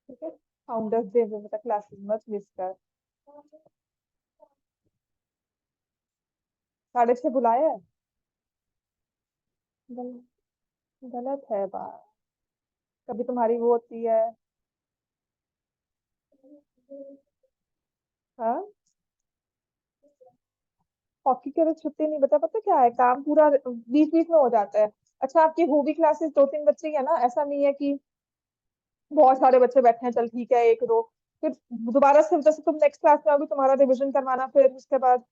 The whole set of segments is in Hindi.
ठीक है, फाउंडर्स डे में मतलब क्लासेस मत मिस कर। 6:30 बुलाया है? गलत, गलत है बात। कभी तुम्हारी वो होती है। हाँ, हॉकी के लिए छुट्टी नहीं, बता पता क्या है, काम पूरा बीच बीच में हो जाता है। अच्छा, आपकी हॉबी क्लासेस 2-3 बच्चे ही है ना, ऐसा नहीं है कि बहुत सारे बच्चे बैठे हैं, चल ठीक है एक रो। फिर दोबारा से जैसे तुम नेक्स्ट क्लास में आओगे, तुम्हारा रिविजन करवाना, फिर उसके बाद।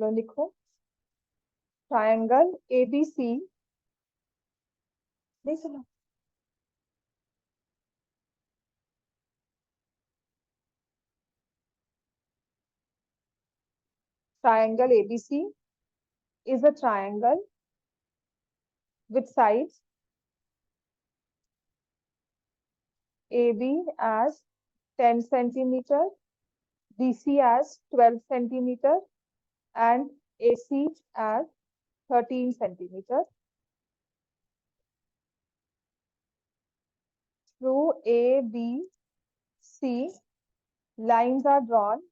लो लिखो, ट्रायंगल ABC। नहीं सुना? Triangle ABC is a triangle with sides AB as 10 centimeter, BC as 12 centimeter, and AC as 13 centimeter. Through ABC, lines are drawn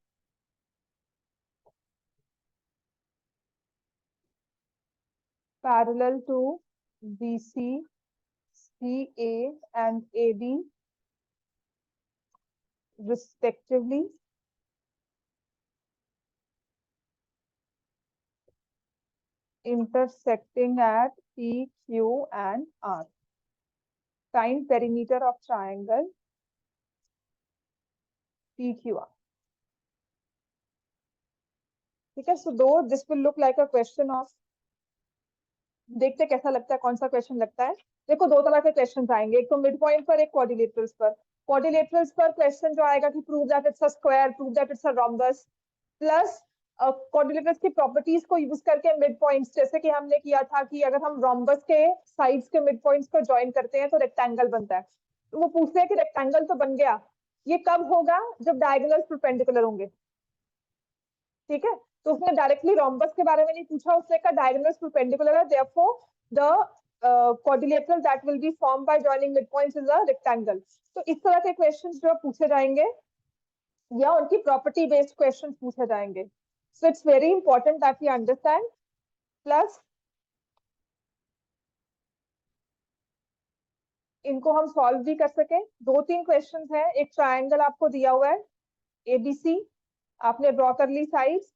parallel to BC, CA, and AB respectively, intersecting at P, Q, and R. Find perimeter of triangle PQR. ठीक है, so though this will look like a question of, देखते कैसा लगता है, कौन सा क्वेश्चन लगता है। देखो, दो तरह के क्वेश्चन आएंगे, एक तो मिड पॉइंट पर, एक क्वाड्रिलेटरल्स पर। क्वाड्रिलेटरल्स पर क्वेश्चन जो आएगा कि prove that it's a square, prove that it's a rhombus, plus quadrilaterals की प्रॉपर्टीज को यूज करके मिड पॉइंट्स, जैसे कि हमने किया था कि अगर हम रोम्बस के साइड्स के मिड पॉइंट्स को ज्वाइन करते हैं तो रेक्टेंगल बनता है। तो वो पूछते हैं कि रेक्टेंगल तो बन गया, ये कब होगा, जब डायगोनल परपेंडिकुलर होंगे। ठीक है, तो उसने डायरेक्टली रोम्बस के बारे में नहीं पूछा, उसने कहा डायगोनल्स परपेंडिकुलर है, therefore the quadrilateral that will be formed by joining midpoints is a rectangle। तो इस तरह के क्वेश्चंस जो पूछे जाएंगे, या उनकी प्रॉपर्टी बेस्ड क्वेश्चंस पूछे जाएंगे। So it's very important that we understand. Plus इनको हम सॉल्व भी कर सके। 2-3 क्वेश्चंस है, एक ट्रायंगल आपको दिया हुआ है ABC, आपने ड्रॉ कर ली साइड्स,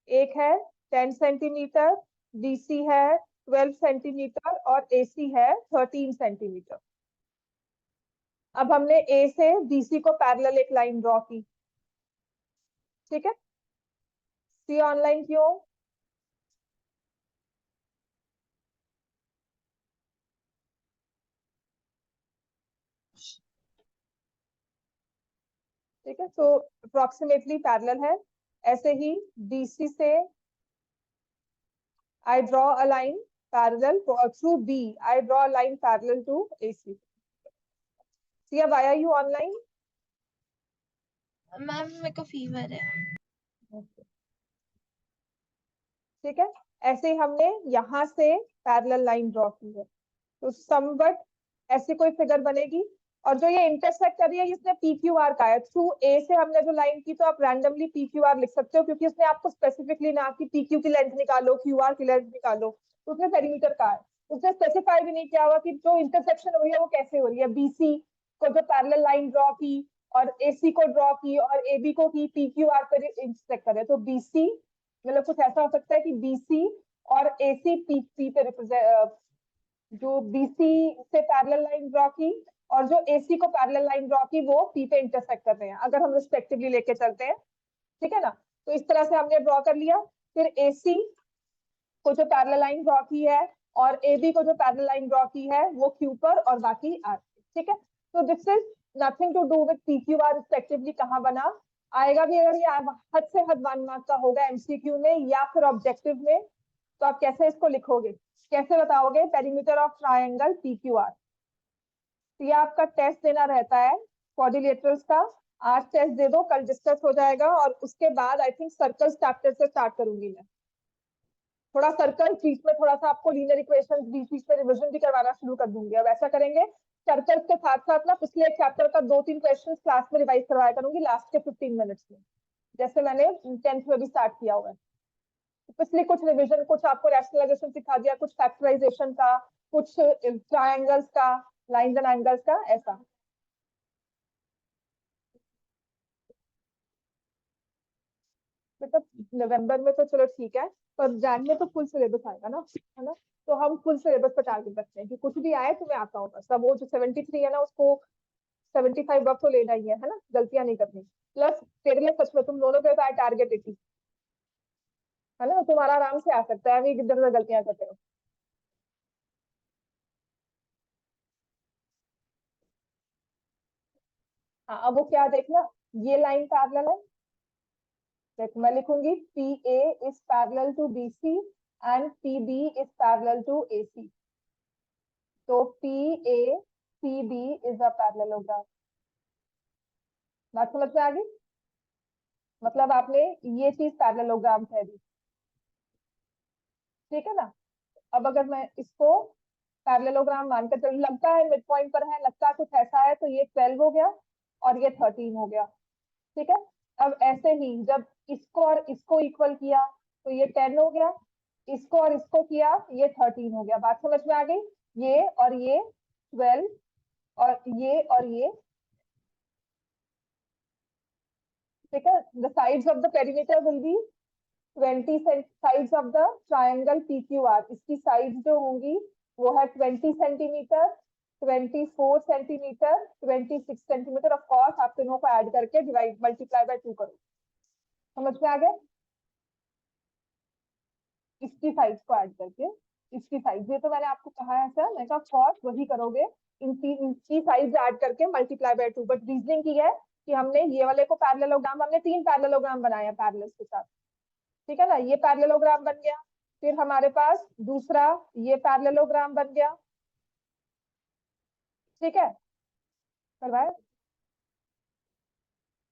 एक है 10 सेंटीमीटर, BC है 12 सेंटीमीटर, और AC है 13 सेंटीमीटर। अब हमने A से BC को पैरेलल एक लाइन ड्रॉ की। ठीक है, सी ऑनलाइन क्यों? ठीक है, तो अप्रोक्सीमेटली पैरेलल है। ऐसे ही BC से I draw a line parallel through B. I draw a line parallel to AC. Sia, why are you online? Ma'am मेरे को फीवर है। ठीक है, ऐसे ही हमने यहाँ से पैरेलल लाइन ड्रॉ की है, तो समवट ऐसी कोई फिगर बनेगी। और जो ये इंटरसेक्ट कर रही है, इसने PQR का है, थ्रू A से हमने जो लाइन की, तो आप रैंडमली PQR लिख सकते हो, क्योंकि उसने आपको स्पेसिफिकली ना कि PQ की लेंथ निकालो, QR की लेंथ निकालो, तो उसने पेरीमीटर का है। उसने स्पेसिफाई भी नहीं किया हुआ कि जो इंटरसेक्शन हो रही है वो कैसे हो रही है। BC को जो पैरेलल लाइन ड्रॉ की, और AC को ड्रॉ की, और AB को की, PQR पर इंटरसेक्ट करे, तो BC मतलब कुछ ऐसा हो सकता है कि BC और AC P पे रिप्रेजेंट, जो BC से पैरेलल लाइन ड्रॉ की और जो AC को पैरेलल लाइन ड्रॉ की, वो P पे इंटरसेक्ट कर रहे हैं, अगर हम रिस्पेक्टिवली लेके चलते हैं। ठीक है ना, तो इस तरह से हमने ड्रॉ कर लिया। फिर AC को जो पैरेलल लाइन ड्रॉ की है, और AB को जो पैरेलल लाइन ड्रॉ की है, वो Q पर, और बाकी R। ठीक है, तो this is nothing to do with PQR respectively कहाँ बना आएगा भी, अगर ये हद से हद 1 मार्क का होगा MCQ में या फिर ऑब्जेक्टिव में, तो आप कैसे इसको लिखोगे, कैसे बताओगे पेरीमीटर ऑफ ट्रायंगल PQR। तो ये आपका टेस्ट देना रहता है क्वाड्रिलेटरल्स का। आज टेस्ट दे दो, कल डिस्कस हो जाएगा, और उसके बाद आई थिंक सर्कल्स चैप्टर से स्टार्ट करूंगी मैं। थोड़ा सर्कल बीच में, थोड़ा सा आपको लीनियर इक्वेशंस बीच बीच में रिवीजन भी करवाना शुरू कर दूंगी। अब ऐसा करेंगे, सर्कल्स के साथ साथ ना पिछले एक चैप्टर का 2-3 क्वेश्चन क्लास में रिवाइज करवाया करूंगी लास्ट के 15 मिनट्स में, जैसे मैंने 10th में भी स्टार्ट किया हुआ है। पिछले कुछ रिवीजन, कुछ आपको रैशनलाइजेशन सिखा दिया, कुछ फैक्टराइजेशन का, कुछ ट्रायंगल्स का, लाइंस एंड एंगल्स का, ऐसा। मतलब नवंबर में तो चलो ठीक है, पर जैन में तो फुल सिलेबस आएगा ना, है ना। तो हम फुल सिलेबस पर टारगेट रखते हैं कि कुछ भी आए तुम्हें आता होगा सब। वो जो 73 है ना, उसको 75 वर्क तो लेना ही है ना, गलतियां नहीं करनी। प्लस तेरे लिए सच में तुम दोनों के साथ टारगेट 80, है ना, तुम्हारा आराम से आ सकता है, अभी इधर उधर गलतियां करते हो। हाँ, अब वो क्या देखना, ये लाइन पैरेलल है। देखो मैं लिखूंगी PA is parallel to BC and PB is parallel to AC। तो PACB इज अ पैरेललोग्राम। बात समझ में आ गई, मतलब आपने ये चीज पैरेललोग्राम कह दी, ठीक है ना। अब अगर मैं इसको पैरेललोग्राम मानकर चल, लगता है मिड पॉइंट पर है, लगता है कुछ ऐसा है, तो ये 12 हो गया और ये 13 हो गया, ठीक है। अब ऐसे ही जब इसको और इसको इक्वल किया तो ये 10 हो गया, इसको और इसको किया ये 13 हो गया। बात समझ में आ गई, ये और ये 12, और ये, ठीक है। The sides of the perimeter will be 20 sides of the triangle PQR। इसकी साइड्स जो होंगी वो है 20 centimetre, 24 centimetre, 26 centimetre. Of course आप तीनों को ऐड करके डिवाइड मल्टीप्लाई बाय 2 करो। समझ में आ गया, इसकी साइड्स को ऐड करके, इसकी साइड, ये तो मैंने आपको कहा है सर, मैं कहा कॉस वही करोगे, इनकी साइड्स ऐड करके मल्टीप्लाई बाय 2। बट रीजनिंग की है कि हमने ये वाले को पैरेललोग्राम, हमने 3 पैरेललोग्राम बनाए हैं पैरेलल्स के साथ, ठीक है ना। ये पैरेललोग्राम बन गया, फिर हमारे पास दूसरा ये पैरेललोग्राम बन गया, ठीक है। करवाए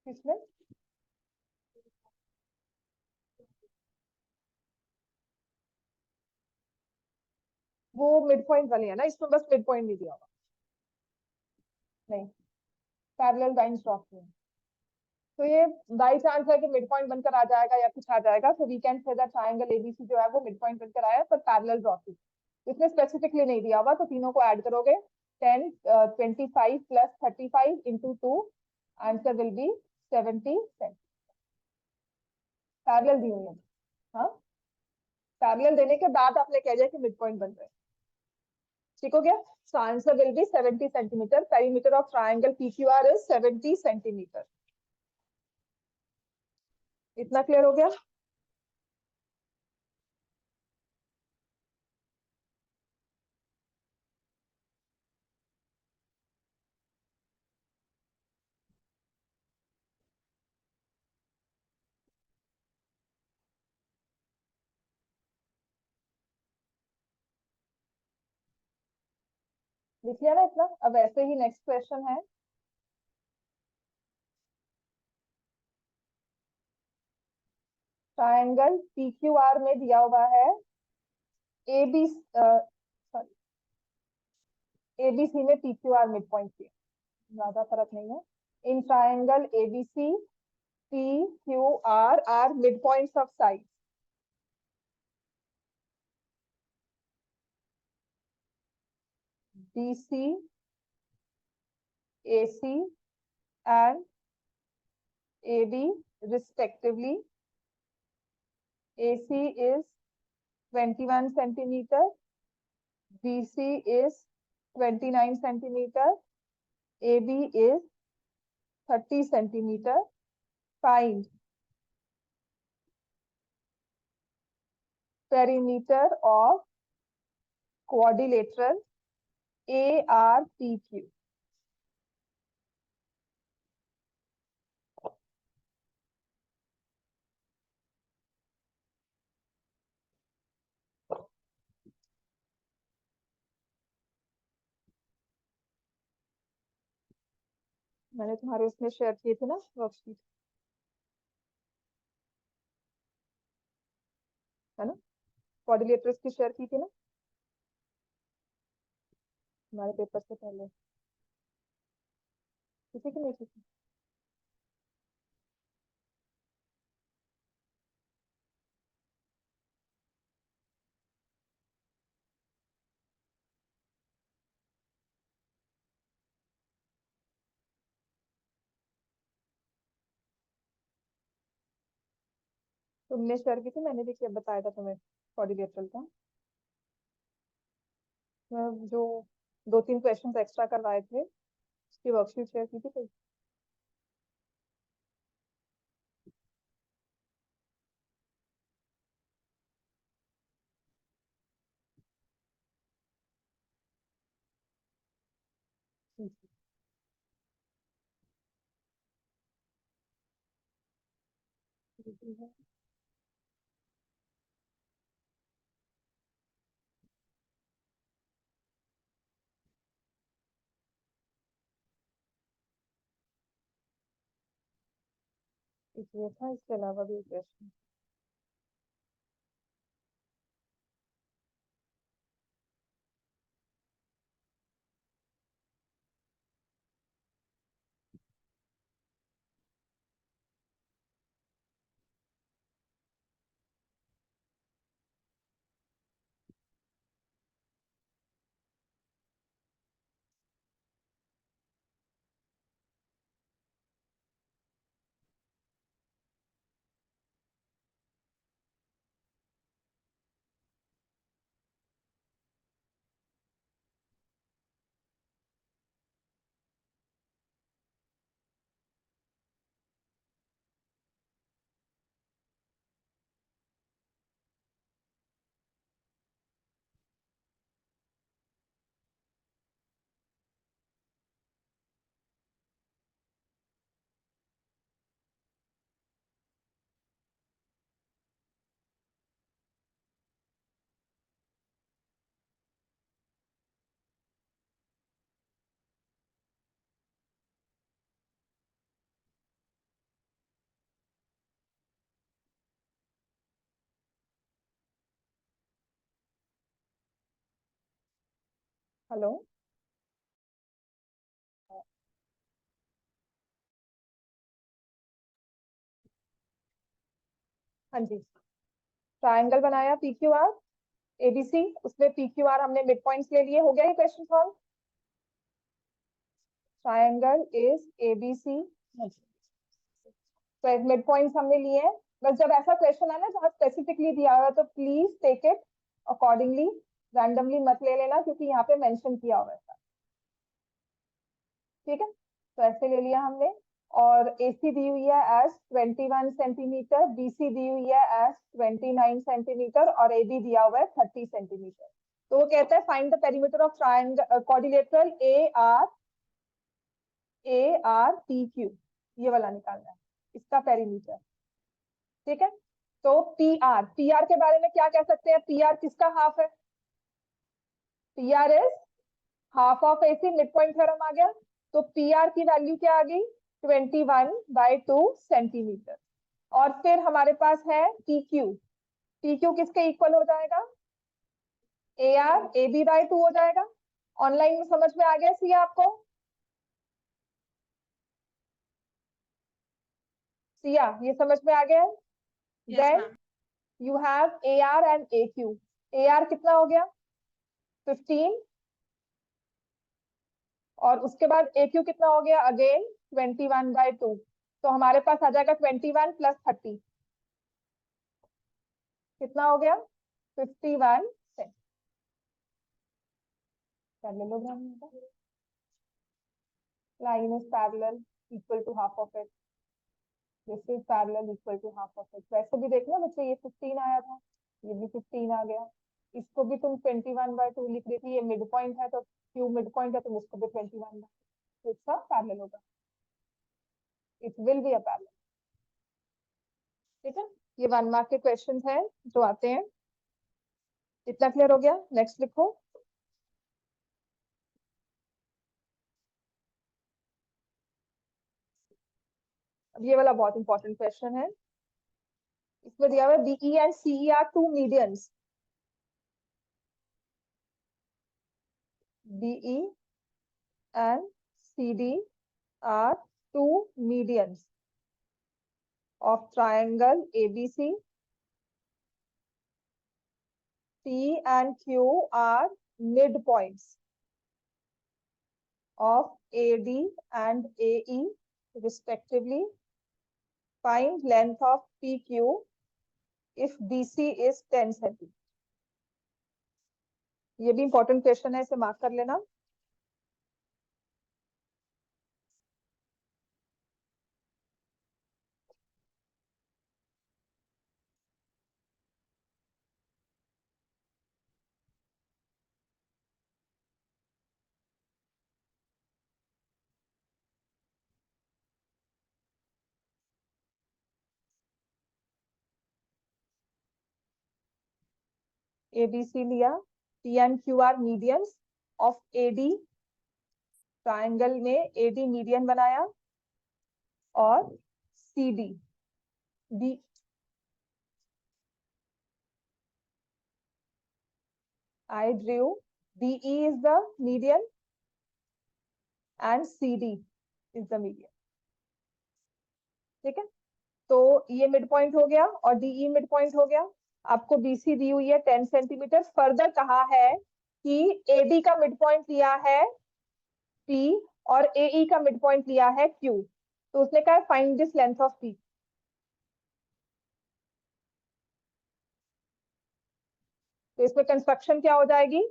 किसमें, वो मिड पॉइंट वाली है ना, इसमें बस मिड पॉइंट नहीं दिया होगा, नहीं, पैरेलल लाइंस ड्रॉ किए। तो ये बाई चांस है कि मिड पॉइंट बनकर आ जाएगा या कुछ आ जाएगा, तो we can say that triangle ABC जो है वो मिड पॉइंट बनकर आया, पर पैरेलल ड्रॉ की। इसमें स्पेसिफिकली नहीं दिया हुआ, तो तीनों को ऐड करोगे, 10 25 plus 35 into 2, answer will be 70 parallel दी हुई है। हाँ, पैरेलल देने के बाद आपने कह दिया कि मिड पॉइंट बन रहे हैं, ठीक हो गया। So answer will be 70 centimetre. Perimeter of triangle PQR is 70 centimetre. इतना क्लियर हो गया। लिख लिया ना इतना। अब ऐसे ही नेक्स्ट क्वेश्चन है, ट्रायंगल PQR में दिया हुआ है AB, सॉरी, ABC में PQR मिड पॉइंट की, ज्यादा फर्क नहीं है। In triangle ABC PQR are mid points of side. BC, AC and AB respectively. AC is 21 centimeter, BC is 29 centimeter, AB is 30 centimeter. Find perimeter of quadrilateral ARPQ. मैंने तुम्हारे उसमें शेयर किए थे ना वर्कशीट, है ना? कोऑर्डिनेटर्स की शेयर की थी ना हमारे पेपर से पहले, किसी की नहीं की थी? तुमने शेयर की थी, मैंने भी क्या बताया था तुम्हें कोऑर्डिनेटर का? जो 2-3 क्वेश्चंस एक्स्ट्रा करवाए थे उसकी वर्कशीट शेयर की थी कोई? इसलिए था, इसके अलावा भी क्वेश्चन। हेलो। हाँ जी। ट्रायंगल बनाया पी क्यू आर एबीसी, उसमें पी क्यू आर हमने मिड पॉइंट्स ले लिए, हो गया ये question solve? Triangle is ABC, तो मिड पॉइंट्स हमने लिए हैं। बस जब ऐसा क्वेश्चन है ना जहाँ स्पेसिफिकली दिया हुआ है तो please take it accordingly, randomly मत ले लेना क्योंकि यहाँ पे मेंशन किया हुआ है। ठीक है, तो ऐसे ले लिया हमने। और एसी दी हुई है एज 21 सेंटीमीटर, बीसी दी हुई है एज 29 सेंटीमीटर और एबी दिया हुआ है 30 सेंटीमीटर। तो वो कहता है find the perimeter of triangle quadrilateral ARPQ, ये वाला निकालना है इसका पेरीमीटर। ठीक है, तो पी आर के बारे में क्या कह सकते हैं? पी आर किसका हाफ है? P R is half of AC, mid point theorem आ गया। तो पी आर की वैल्यू क्या आ गई? 21/2 सेंटीमीटर। और फिर हमारे पास है पी क्यू। पी क्यू किसके इक्वल हो जाएगा? AR AB/2 हो जाएगा। ऑनलाइन में समझ में आ गया सी आपको? सिया ये समझ में आ गया है? Then you have AR and AQ। AR कितना हो गया? 15। और उसके बाद AQ कितना हो गया? अगेन 21/2। तो हमारे पास आ जाएगा 21 + 30, कितना हो गया? 51 cent. Parallelogram line is parallel equal to half of it, this is parallel equal to half of it. वैसे भी देखना बच्चे, ये 15 आया था, ये भी 15 आ गया। इसको भी तुम 21/2 लिख रही थी, ये मिड पॉइंट है तो क्यू मिड पॉइंट है, तुम इसको भी 21, तो इसका पैरेलल होगा, it will be a parallel. ठीक है, ये 1 मार्क के क्वेश्चन हैं जो आते हैं। इतना क्लियर हो गया? नेक्स्ट लिखो। अब ये वाला बहुत इंपॉर्टेंट क्वेश्चन है। इसमें दिया हुआ है BE and CE are two medians. BE and CD are two medians of triangle ABC. P and Q are midpoints of AD and AE respectively. Find length of PQ if BC is 10 cm. ये भी इंपॉर्टेंट क्वेश्चन है, इसे मार्क कर लेना। ABC लिया, P and Q are medians of AD, triangle में AD मीडियन बनाया, और CD B I drew BE is the median and CD is the median। ठीक है, तो ये मिड पॉइंट हो गया और डीई मिड पॉइंट हो गया। आपको बीसी दी हुई है 10 सेंटीमीटर। फर्दर कहा है कि एडी का मिड पॉइंट लिया है पी और एई का मिड पॉइंट लिया है क्यू। तो उसने कहा find this length of P. तो इसमें कंस्ट्रक्शन क्या हो जाएगी,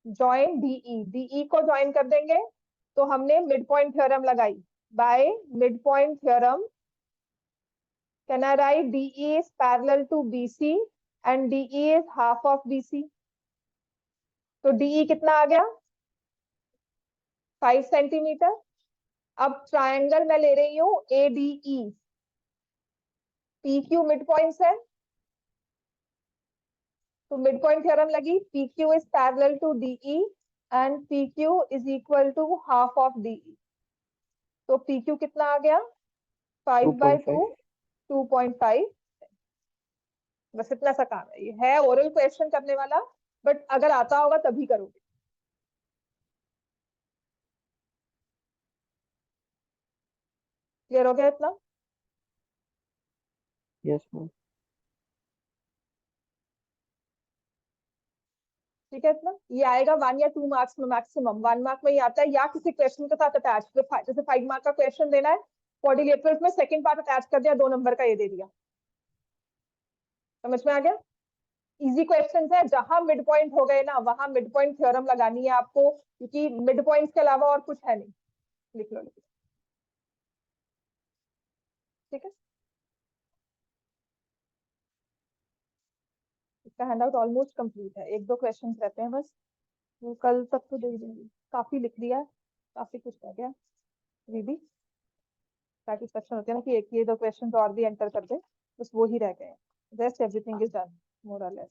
ज्वाइन डीई, डीई को ज्वाइन कर देंगे। तो हमने मिड पॉइंट थ्योरम लगाई। By mid point theorem can I write DE is parallel to BC and DE is half of BC। तो DE कितना आ गया, 5 सेंटीमीटर। अब ट्रायंगल मैं ले रही हूँ ADE, PQ मिड पॉइंट्स है, तो मिड पॉइंट थ्योरम लगी। PQ is parallel to DE and PQ is equal to half of DE। तो PQ कितना आ गया, 5/2, 2.5। बस इतना सा काम है, ये है ओरल क्वेश्चन करने वाला, बट अगर आता होगा तभी करोगे। क्लियर हो गया इतना? Yes ma'am. ठीक है इतना। ये आएगा 1 या 2 मार्क्स में मैक्सिमम। 1 मार्क में ये आता है, या किसी क्वेश्चन के साथ अटैच। जैसे 5 मार्क का क्वेश्चन देना है, क्वाड्रिलेटरल्स में सेकंड पार्ट अटैच कर दिया, 2 नंबर का ये दे दिया। समझ में आ गया? इजी क्वेश्चन है। जहां मिड पॉइंट हो गए ना, वहां मिड पॉइंट थ्योरम लगानी है आपको, क्योंकि मिड पॉइंट के अलावा और कुछ है नहीं। लिख लो, लिख लो। ठीक है, इसका हैंडआउट ऑलमोस्ट कंप्लीट है, 1-2 क्वेश्चन रहते हैं बस, वो कल तक तो दे देंगे। काफी लिख दिया है, काफी कुछ रह गया दीदी। सेटिस्फेक्शन होती है ना कि एक ये 2 क्वेश्चन और भी एंटर कर दे, बस वो ही रह गए। Rest everything is done more और लेस।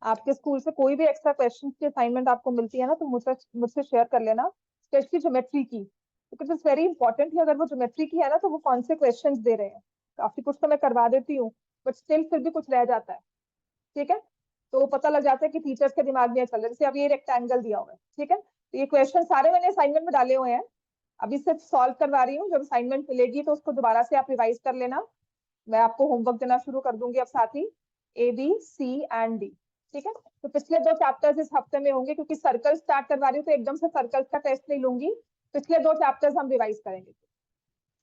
आपके स्कूल से कोई भी एक्स्ट्रा क्वेश्चन की असाइनमेंट आपको मिलती है ना, तो मुझसे शेयर कर लेना, स्पेशली ज्योमेट्री की, बिकॉज इट्स वेरी इंपॉर्टेंट है। अगर वो ज्योमेट्री की है ना, तो वो कौन से क्वेश्चंस दे रहे हैं, काफी कुछ तो मैं करवा देती हूँ, बट स्टिल फिर भी कुछ रह जाता है, ठीक है। तो पता लग जाता है कि टीचर्स के दिमाग में चल रहा है। जैसे अब ये रेक्टेंगल दिया हुआ है, ठीक है, तो ये क्वेश्चन सारे मैंने असाइनमेंट में डाले हुए हैं, अभी सिर्फ सॉल्व करवा रही हूँ। जब असाइनमेंट मिलेगी तो उसको दोबारा से आप रिवाइज कर लेना, मैं आपको होमवर्क देना शुरू कर दूंगी अब साथ ही, A B C and D, ठीक है। तो पिछले 2 चैप्टर्स इस हफ्ते में होंगे, क्योंकि सर्कल स्टार्ट करवा रही हूँ तो एकदम से सर्कल्स का टेस्ट नहीं लूंगी, पिछले 2 चैप्टर्स हम रिवाइज करेंगे,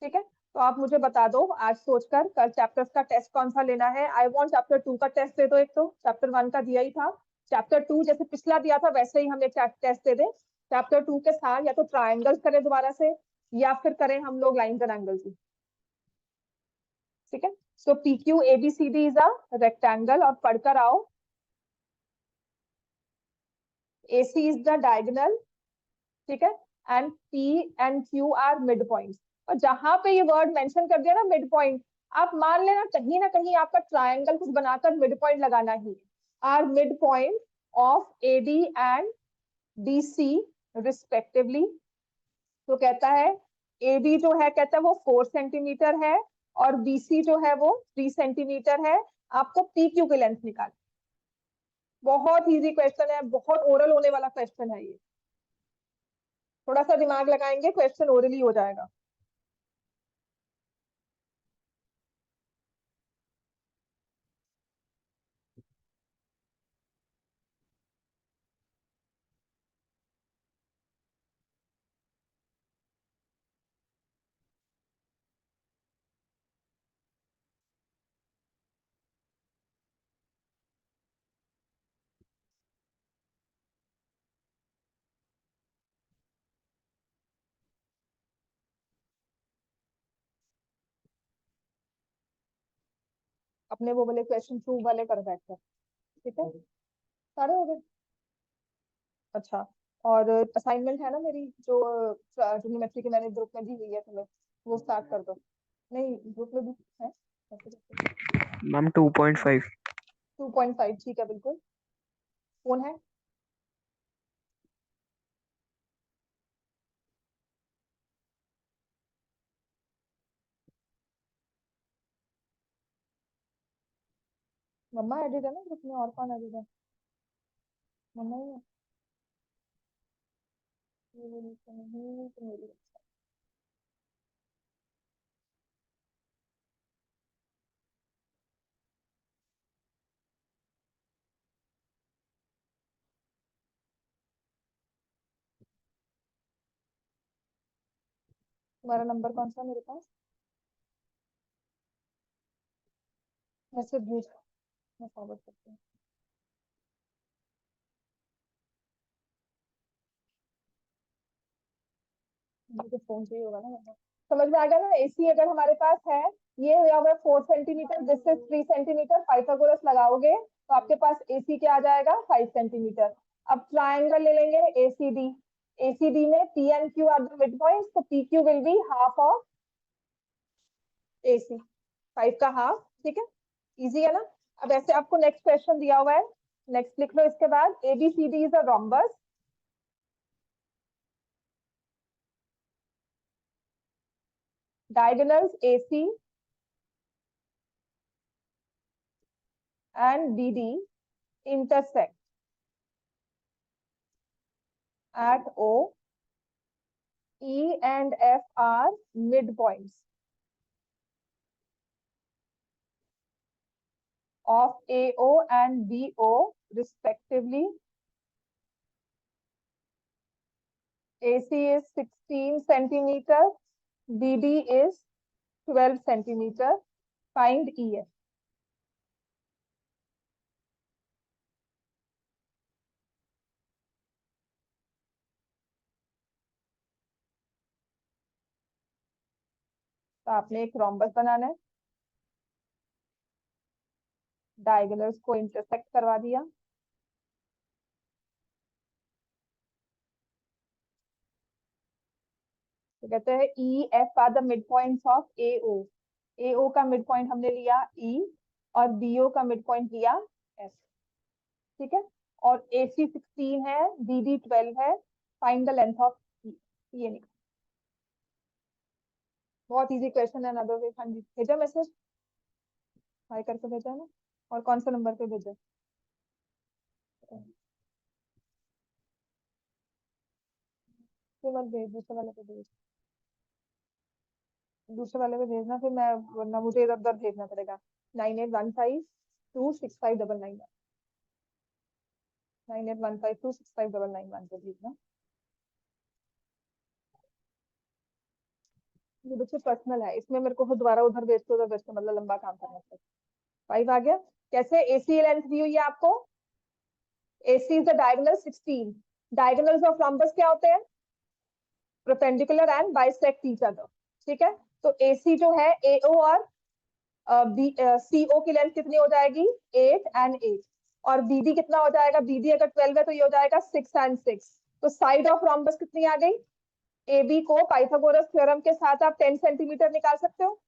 ठीक है। तो आप मुझे बता दो आज सोचकर कल चैप्टर्स का टेस्ट कौन सा लेना है। आई वांट चैप्टर 2 का टेस्ट दे दो, एक तो चैप्टर 1 का दिया ही था, चैप्टर 2 जैसे पिछला दिया था वैसे ही हम एक टेस्ट दे दें। चैप्टर 2 के साथ या तो ट्राइंगल्स करें दोबारा से, या फिर करें हम लोग लाइंस एंड एंगल्स, ठीक है। So PQABCD is a rectangle, और पढ़कर आओ। AC इज द डायगोनल, ठीक है, and P and Q are mid point. और जहां पे ये वर्ड मेंशन कर दिया ना मिड पॉइंट, आप मान लेना कहीं ना कहीं आपका ट्रायंगल कुछ बनाकर मिड पॉइंट लगाना ही, are mid point of AD and BC respectively. तो कहता है AB जो है, कहता है वो 4 सेंटीमीटर है, और BC जो है वो 3 सेंटीमीटर है। आपको PQ की लेंथ निकाल, बहुत इजी क्वेश्चन है, बहुत ओरल होने वाला क्वेश्चन है ये, थोड़ा सा दिमाग लगाएंगे क्वेश्चन ओरली हो जाएगा। अपने वो वाले क्वेश्चन प्रूव वाले कर बैठकर, ठीक है, सारे हो गए। अच्छा, और असाइनमेंट है ना मेरी जो ट्रिग्नोमेट्री की मैंने ग्रुप में दी हुई है तुम्हें, वो स्टार्ट कर दो। नहीं, ग्रुप में भी है, मैम 2.5। 2.5, ठीक है, बिल्कुल। कौन है? मम्मा एडिड है ना ग्रुप में, और कौन एडिड है? मम्मा ही है। ये वाली तो नहीं, तो मेरी है। तुम्हारा नंबर कौन सा है मेरे पास? मैसेज भेज, मैं फॉरवर्ड करती हूँ। मुझे फोन चाहिए होगा ना मेरा। समझ में आ गया ना? AC अगर हमारे पास है, ये हुआ हुआ 4 centimetre, this is 3 centimetre, Pythagoras लगाओगे तो आपके पास AC क्या आ जाएगा? 5 सेंटीमीटर। अब ट्राइंगल ले लेंगे ACD, ACD में P and Q are the mid points, तो PQ will be half of AC, 5 का हाफ, ठीक है, इजी है ना। अब ऐसे आपको नेक्स्ट क्वेश्चन दिया हुआ है, नेक्स्ट लिख लो इसके बाद, ABCD is a rhombus, diagonals AC and BD intersect at O. E and F are midpoints of AO and BO respectively. AC is 16 centimeter, BD is 12 centimeter. Find EF. तो आपने एक रोम्बस बनाना है, डायगोनल्स को इंटरसेक्ट करवा दिया, तो कहते हैं EF are the mid points of AO। AO का मिड पॉइंट हमने लिया E, और BO का मिड पॉइंट लिया F, ठीक है। और AC 16 है, BD 12 है, find the length of E, ये निकल। बहुत इजी क्वेश्चन है, अनदर वे। हाँ जी, भेजा मैसेज। हाई करके भेजा है ना? और कौन सा नंबर पे भेजा? मत भेज, दूसरे वाले पे भेज, दूसरे वाले पे भेजना, फिर मैं, वरना मुझे इधर उधर भेजना पड़ेगा। 9815265991, 9815265991 पे भेजना। ये बच्चे पर्सनल है, इसमें मेरे को दोबारा उधर भेज के उधर भेज के मतलब लंबा काम करना पड़ेगा। 5 आ गया। कैसे एसी लेंथ दी हुई है आपको? AC is the diagonal 16. Diagonals of rhombus क्या होते हैं? Perpendicular and bisect each other. ठीक है, तो AC जो है AO और CO की लेंथ कितनी हो जाएगी? 8 and 8। और BD कितना हो जाएगा? BD अगर 12 है तो ये हो जाएगा 6 and 6। तो साइड ऑफ rhombus कितनी आ गई? AB को पाइथागोरस थ्योरम के साथ आप 10 सेंटीमीटर निकाल सकते हो।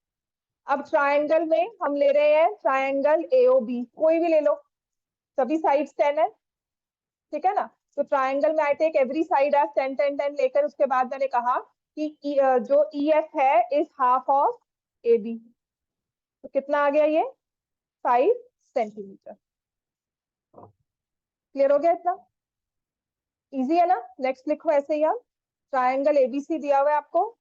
अब ट्रायंगल में हम ले रहे हैं ट्रायंगल AOB, कोई भी ले लो, सभी साइड्स 10 है, ठीक है ना? तो ट्रायंगल में I take every side as 10 10 10 लेकर उसके बाद मैंने कहा कि जो EF है इज हाफ ऑफ AB। तो कितना आ गया ये? 5 सेंटीमीटर। क्लियर हो गया इतना? इजी है ना? नेक्स्ट लिखो ऐसे ही आप, ट्रायंगल ABC दिया हुआ है आपको।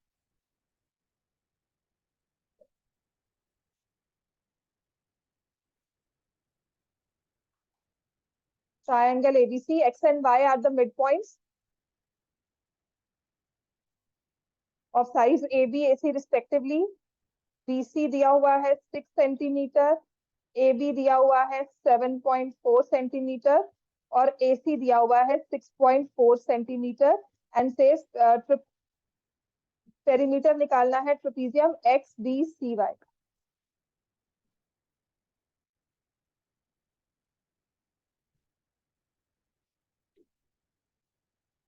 Triangle ABC, X and Y are the mid points of sides AB AC respectively. BC दिया हुआ है 6 सेंटीमीटर, AB दिया हुआ है 7.4 सेंटीमीटर और AC दिया हुआ है 6.4 सेंटीमीटर। एंड से पेरीमीटर निकालना है ट्रेपीजियम XDCY।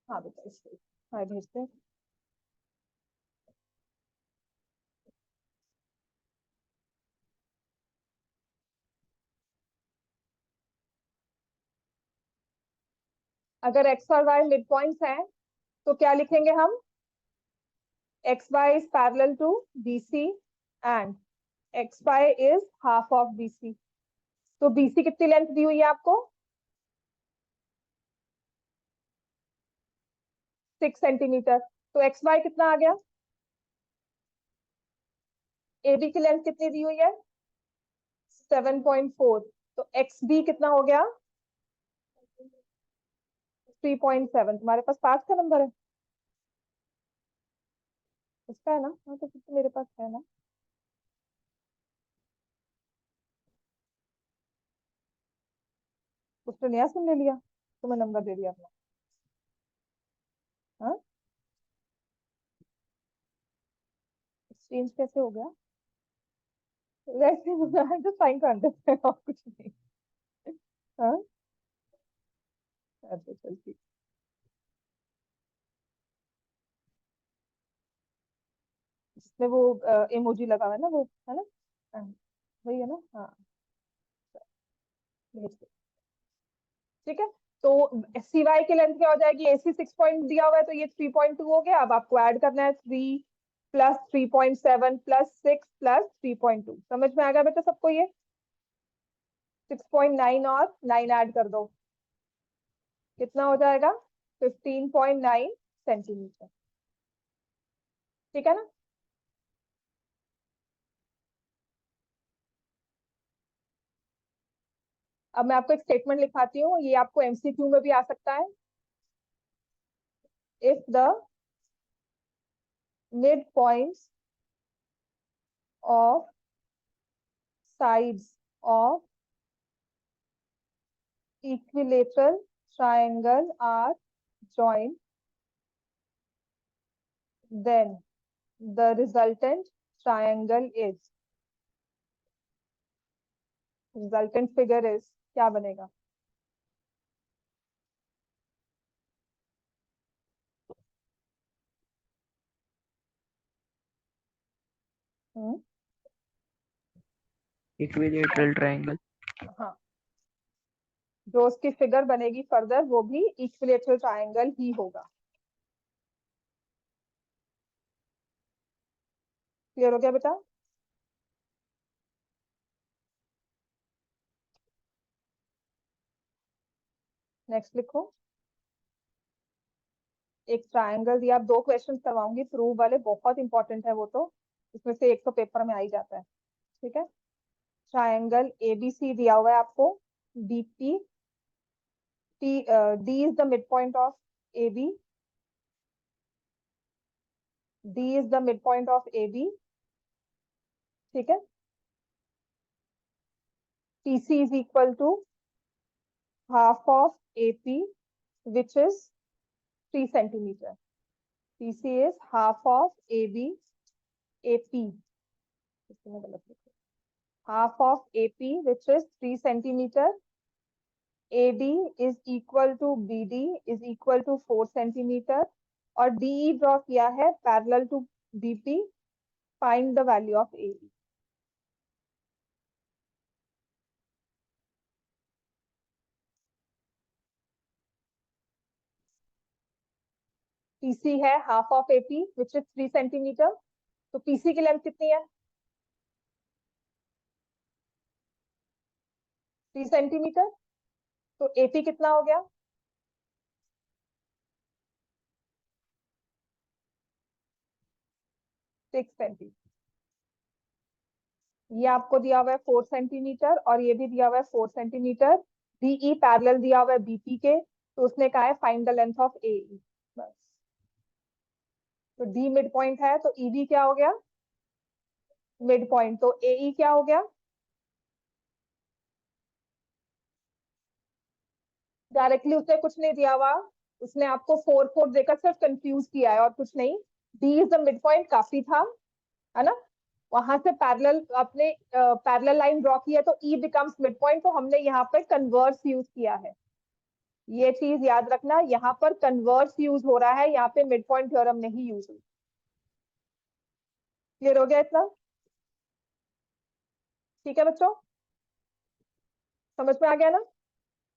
हाँ बेटा, इसको हाँ भेजते हैं। अगर X और Y मिड पॉइंट्स हैं तो क्या लिखेंगे हम? XY is parallel to BC and XY is half of BC। तो BC कितनी लेंथ दी हुई है आपको? 6 सेंटीमीटर। तो XY कितना आ गया? AB की लेंथ कितनी दी हुई है? 7.4। तो XB कितना हो गया? 3.7। तुम्हारे पास पास का नंबर है? उसका है ना? हाँ तो फिर तो मेरे पास है ना। उसने नया सिम ले लिया, तुम्हें नंबर दे दिया अपना? हाँ, एक्सचेंज कैसे हो गया? वैसे है तो साइन कर देते हैं और कुछ नहीं। हाँ, अच्छा चल ठीक। इसमें वो इमोजी लगा हुआ है ना, वो है ना? हाँ, वही है ना? हाँ, भेज दो। ठीक है, तो CY की लेंथ क्या हो जाएगी? AC 6 पॉइंट दिया हुआ है तो ये 3.2 हो गया। अब आपको ऐड करना है 3 प्लस 3.7 प्लस 6 प्लस 3.2। समझ में आ गया बेटा सबको? ये 6.9 और 9 ऐड कर दो, कितना हो जाएगा? 15.9 सेंटीमीटर। ठीक है ना? अब मैं आपको एक स्टेटमेंट लिखाती हूँ, ये आपको MCQ में भी आ सकता है। If the mid points of sides of equilateral triangle are joined, then the resultant triangle is, resultant figure is क्या बनेगा? Equilateral triangle. हाँ, जो उसकी फिगर बनेगी फर्दर वो भी इक्विलेटरल ट्रायंगल ही होगा। क्लियर हो गया बेटा? नेक्स्ट लिखो। एक ट्रायंगल दिया, आप 2 क्वेश्चन करवाऊंगी प्रूव वाले, बहुत इंपॉर्टेंट है वो तो, इसमें से एक तो पेपर में आ ही जाता है। ठीक है, ट्रायंगल एबीसी दिया हुआ है आपको, BP D is the mid point of AB, D is the mid point of AB। ठीक है, PC is equal to half of AP, which is 3 centimeter. PC is half of AB, AP, इसमें गलत लिखा, half of AP, which is 3 centimeter. AD is equal to BD is equal to 4 centimeter, और DE ड्रॉ किया है parallel to BP. Find the value of AD। PC है half of AP which is 3 centimetre, तो PC की लेंथ कितनी है? 3 सेंटीमीटर, तो AP कितना हो गया? 6 सेंटीमीटर। ये आपको दिया हुआ है 4 सेंटीमीटर और ये भी दिया हुआ है 4 सेंटीमीटर। DE पैरेलल दिया हुआ है BP के, तो उसने कहा है find the length of AE। बस, तो D मिड पॉइंट है, तो EB क्या हो गया? मिड पॉइंट, तो AE क्या हो गया? डायरेक्टली उसने कुछ नहीं दिया हुआ, उसने आपको 4 4 देकर सिर्फ कंफ्यूज किया है और कुछ नहीं। D is the mid point काफी था, है ना? वहां से पैरेलल अपने पैरेलल लाइन ड्रॉ की है, तो ई बिकम्स मिड पॉइंट, तो हमने यहाँ पे कन्वर्स यूज किया है। ये चीज याद रखना, यहाँ पर कन्वर्स यूज हो रहा है, यहाँ पे मिड पॉइंट थ्योरम नहीं यूज हुई। क्लियर हो गया इतना? ठीक है बच्चों, समझ में आ गया ना?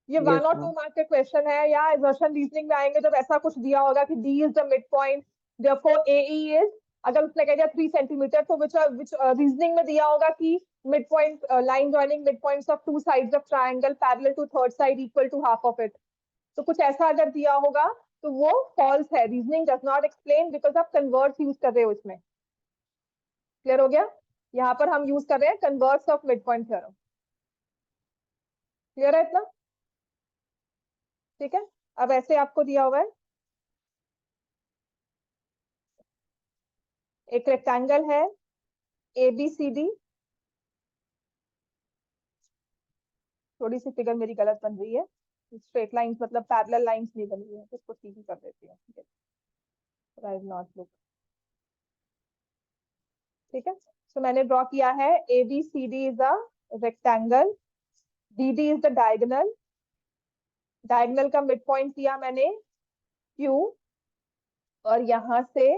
ये 1 Yes, और 2 ma'am. मार्क के क्वेश्चन है, या एजर्शन रीजनिंग में आएंगे जब ऐसा कुछ दिया होगा कि D is the mid point, therefore AE is, अगर उसने कह दिया 3 सेंटीमीटर, तो विच रीजनिंग में दिया होगा कि mid point line joining mid points of 2 sides of triangle parallel to third side equal to half of it. तो कुछ ऐसा अगर दिया होगा तो वो फॉल्स है, reasoning does not explain, because आप कन्वर्स यूज कर रहे हो इसमें। क्लियर हो गया? यहाँ पर हम यूज कर रहे हैं converse of mid point theorem. Clear है इतना? ठीक है, अब ऐसे आपको दिया हुआ है एक रेक्टेंगल है ABCD, थोड़ी सी फिगर मेरी गलत बन रही है, स्ट्रेट लाइंस मतलब पैरेलल लाइंस नहीं बनी हुई है, तो इसको सीधी कर देती हूँ। नॉट लुक, ठीक है, तो मैंने ड्रॉ किया है ABCD is a rectangle, DD is the diagonal, diagonal का मिड पॉइंट किया मैंने Q, और यहां से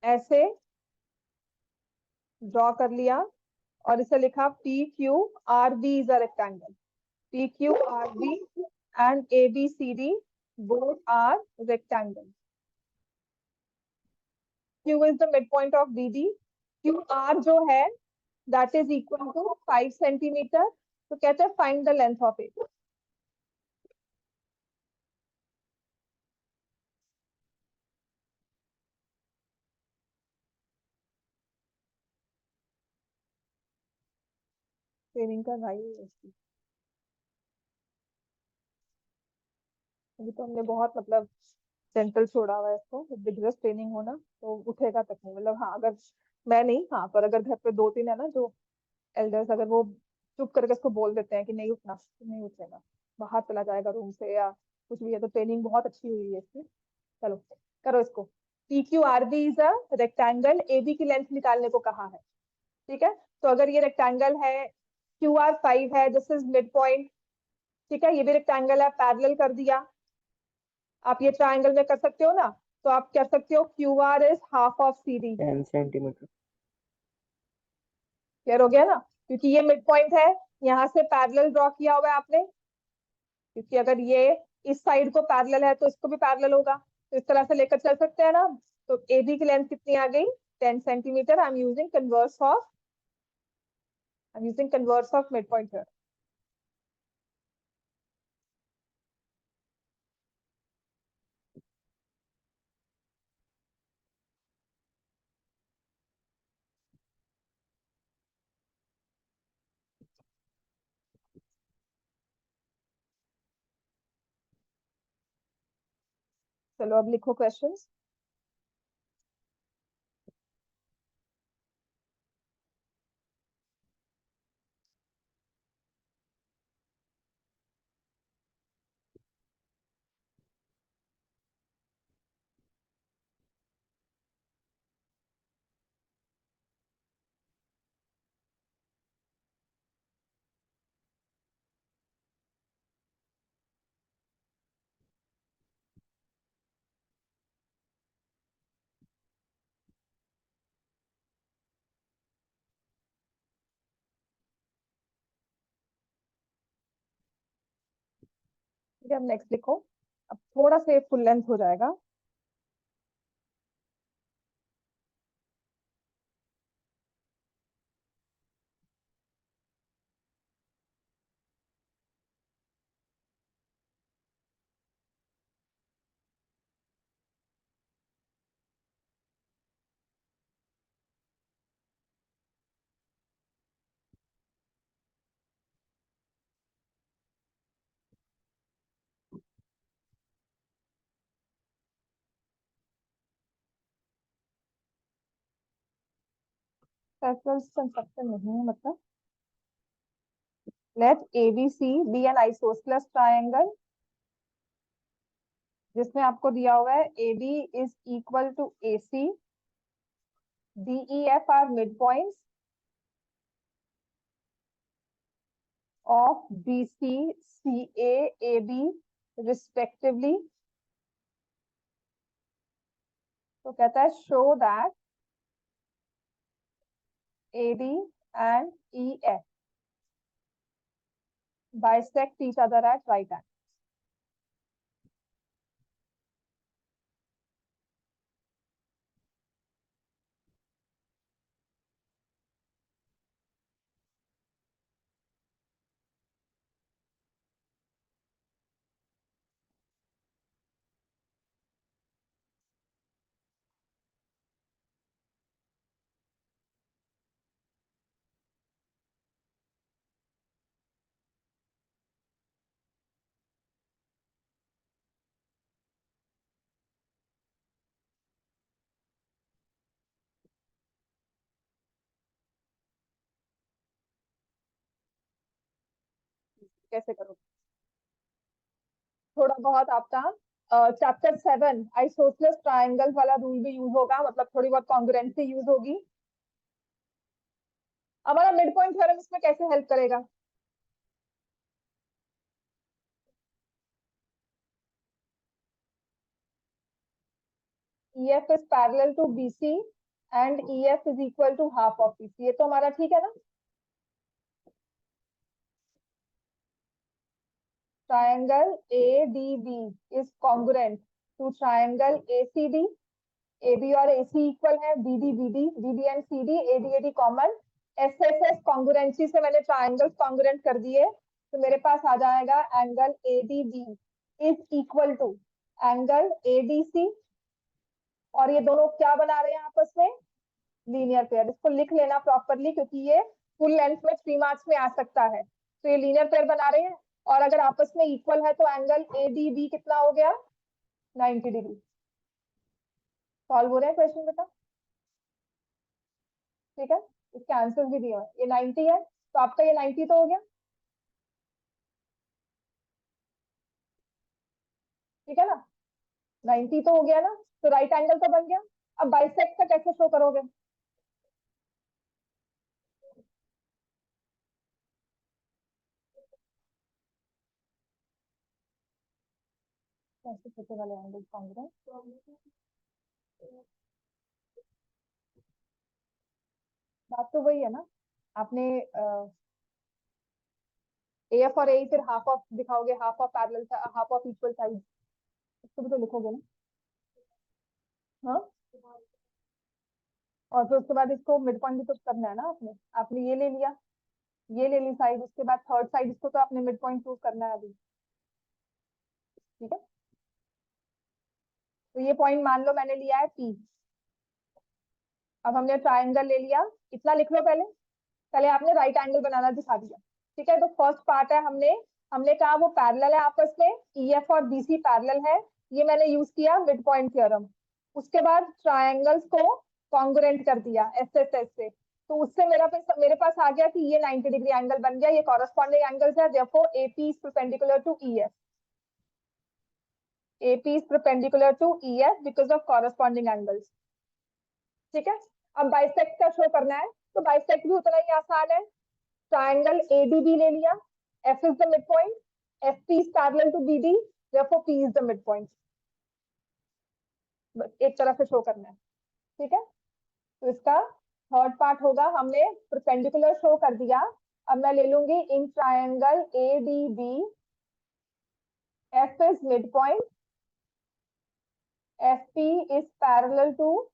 ऐसे ड्रॉ कर लिया और इसे लिखा PQRB is a rectangle, PQRB and ABCD both are rectangle. Q is the midpoint of BD. QR जो है that is equal to 5 centimetre, तो कहते हैं find the length of it. Training का भाई है इसकी, अभी तो हमने बहुत मतलब जेंटल छोड़ा हुआ है इसको, बिगनर्स ट्रेनिंग होना तो उठेगा तक नहीं, मतलब हाँ अगर मैं नहीं, हाँ पर अगर घर पे 2 3 है ना जो एल्डर्स, अगर वो चुप करके इसको बोल देते हैं कि नहीं उठना, तो नहीं उठेगा, बाहर चला जाएगा रूम से या कुछ भी है, तो ट्रेनिंग बहुत अच्छी हुई है इसकी। चलो करो इसको। PQRB is a rectangle, AB की लेंथ निकालने को कहा है। ठीक है, तो अगर ये रेक्टेंगल है, QR 5 है, दिस इज मिड पॉइंट। ठीक है, ये भी रेक्टेंगल है, पैरेलल कर दिया, आप ये ट्राइंगल में कर सकते हो ना, तो आप कर सकते हो QR is half of CD। 10 centimeter. Clear हो गया ना? क्योंकि ये मिड पॉइंट है, यहाँ से पैरेलल ड्रॉ किया हुआ है आपने, क्योंकि अगर ये इस साइड को पैरेलल है तो इसको भी पैरेलल होगा, तो इस तरह से लेकर चल सकते हैं ना। तो AB की लेंथ कितनी आ गई? 10 centimetre. I am using converse of mid point here. चलो अब लिखो क्वेश्चंस। ठीक है, अब नेक्स्ट लिखो। अब थोड़ा से फुल लेंथ हो जाएगा। सर्कल्स कंस्ट्रक्शन नहीं है मतलब। Let ABC be an isosceles triangle जिसमें आपको दिया हुआ है AB is equal to AC, DEF are mid points of BC, CA, AB respectively। तो कहता है show that AB and EF bisect each other at right angles। कैसे करोगे? थोड़ा बहुत आपका चैप्टर 7 आइसोसेलेस ट्रायंगल वाला रूल भी यूज होगा, मतलब थोड़ी बहुत कॉन्ग्रुएंसी यूज होगी। हमारा मिड पॉइंट थ्योरम इसमें कैसे हेल्प करेगा? EF is parallel to BC and EF is equal to half of BC। ये तो हमारा ठीक है ना? Triangle ADB is congruent to triangle ACD। AB और AC इक्वल है, BD BD, BD and CD, AD AD common. SSS congruency से मैंने ट्रायंगल्स कॉन्ग्रुएंट कर दिए, तो मेरे पास आ जाएगा angle ADB is equal to angle ADC। और ये दोनों क्या बना रहे हैं आपस में? Linear pair. इसको लिख लेना प्रॉपरली क्योंकि ये फुल लेंथ में 3 मार्क्स में आ सकता है। तो ये लीनियर पेयर बना रहे हैं और अगर आपस में इक्वल है तो एंगल ADB कितना हो गया? 90 डिग्री। सॉल्व हो रहा है क्वेश्चन बेटा? ठीक है, इसके आंसर भी दिए हुए हैं। ये 90 है तो आपका ये 90 तो हो गया, ठीक है ना? 90 तो हो गया ना, तो राइट एंगल तो बन गया। अब बाइसेक्ट का कैसे शो करोगे? कैसे छोटे वाले एंगल कॉन्ग्रुएंट? बात तो वही है ना। आपने AF और AE फिर हाफ ऑफ दिखाओगे, half of parallel, half of equal side, इसको भी तो लिखोगे ना? हाँ, और फिर उसके बाद इसको मिड पॉइंट भी तो करना है ना। आपने आपने ये ले लिया, ये ले ली साइड, उसके बाद थर्ड साइड इसको तो आपने मिड पॉइंट प्रूव करना है अभी। ठीक है, तो ये पॉइंट मान लो मैंने लिया है P। अब हमने ट्राइंगल ले लिया, इतना लिख लो पहले। पहले आपने राइट एंगल बनाना दिखा दिया। ठीक है, तो फर्स्ट पार्ट है, हमने हमने कहा वो पैरेलल है आपस में, EF और BC पैरेलल है। ये मैंने यूज किया मिड पॉइंट थ्योरम। उसके बाद ट्रायंगल्स को कॉन्ग्रुएंट कर दिया एसएसएस से, तो उससे मेरे पास आ गया कि ये 90 डिग्री एंगल बन गया, ये कॉरेस्पॉन्डिंग एंगल्स है, therefore AP is perpendicular to EF. AP is perpendicular to EF because of corresponding angles. ठीक है, अब बाइसेक्ट का शो करना है, तो बाइसेक्ट भी उतना ही आसान है। ट्रायंगल एडीबी ले लिया, F is the mid point, F P is parallel to BD, therefore P is the mid point. एक तरफ से शो करना है। ठीक है, तो इसका थर्ड पार्ट होगा, हमने परपेंडिकुलर शो कर दिया। अब मैं ले लूंगी in triangle A D B, F is mid point, F P is parallel to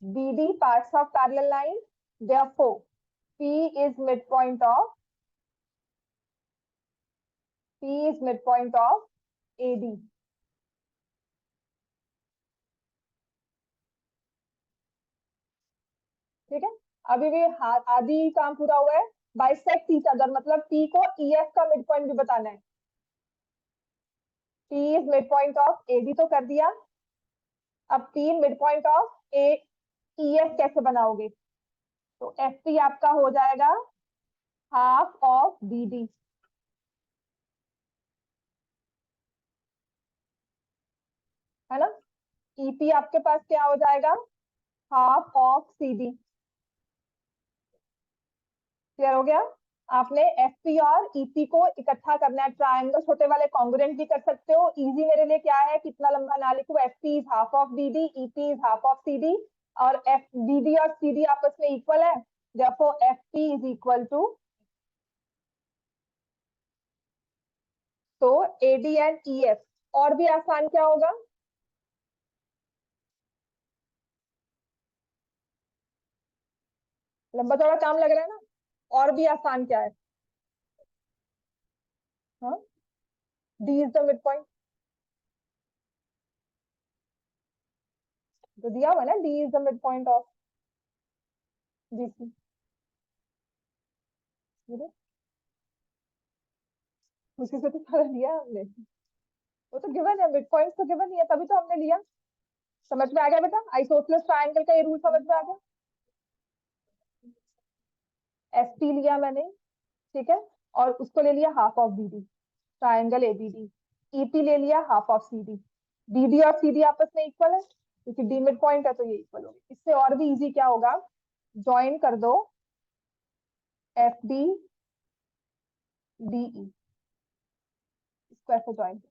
B D, parts of parallel line, therefore P is mid point of A D. ठीक है, अभी भी आधी काम पूरा हुआ है। बाइसेक्ट ईच अदर, मतलब पी को ईएफ का मिड पॉइंट भी बताना है। P is mid point of AD तो कर दिया, अब P mid point of A EF कैसे बनाओगे? तो एफ पी आपका हो जाएगा हाफ ऑफ बी डी। है ना, ईपी आपके पास क्या हो जाएगा? Half of C D. Clear हो गया? आपने एफ पी और ईपी को इकट्ठा करना है। ट्रायंगल छोटे वाले कॉन्ग्रुएंट भी कर सकते हो। इजी मेरे लिए क्या है, कितना लंबा ना लिखूं, F P is half of B D, EP is half of C D, और एफ बी डी और सी डी आपस में इक्वल है, therefore F P is equal to, तो A D and E F. और भी आसान क्या होगा? लंबा चौड़ा काम लग रहा है ना, और भी आसान क्या है? हाँ, D is the mid point, तो दिया हुआ ना, D is the mid point of B C. उसी से तो सारा लिया है हमने, वो तो गिवन है, मिड पॉइंट तो गिवन ही है, तभी तो हमने लिया। समझ में आ गया बेटा? आइसोसेलेस ट्रायंगल का ये रूल समझ में आ गया? एफ टी लिया मैंने, ठीक है, और उसको ले लिया half of B D, triangle ABD. EP ले लिया half of C D, BD और सीडी आपस में इक्वल है क्योंकि डी मिड पॉइंट है, तो ये इक्वल होगी। इससे और भी इजी क्या होगा, ज्वाइन कर दो एफ डी डीई, इसको ऐसे join.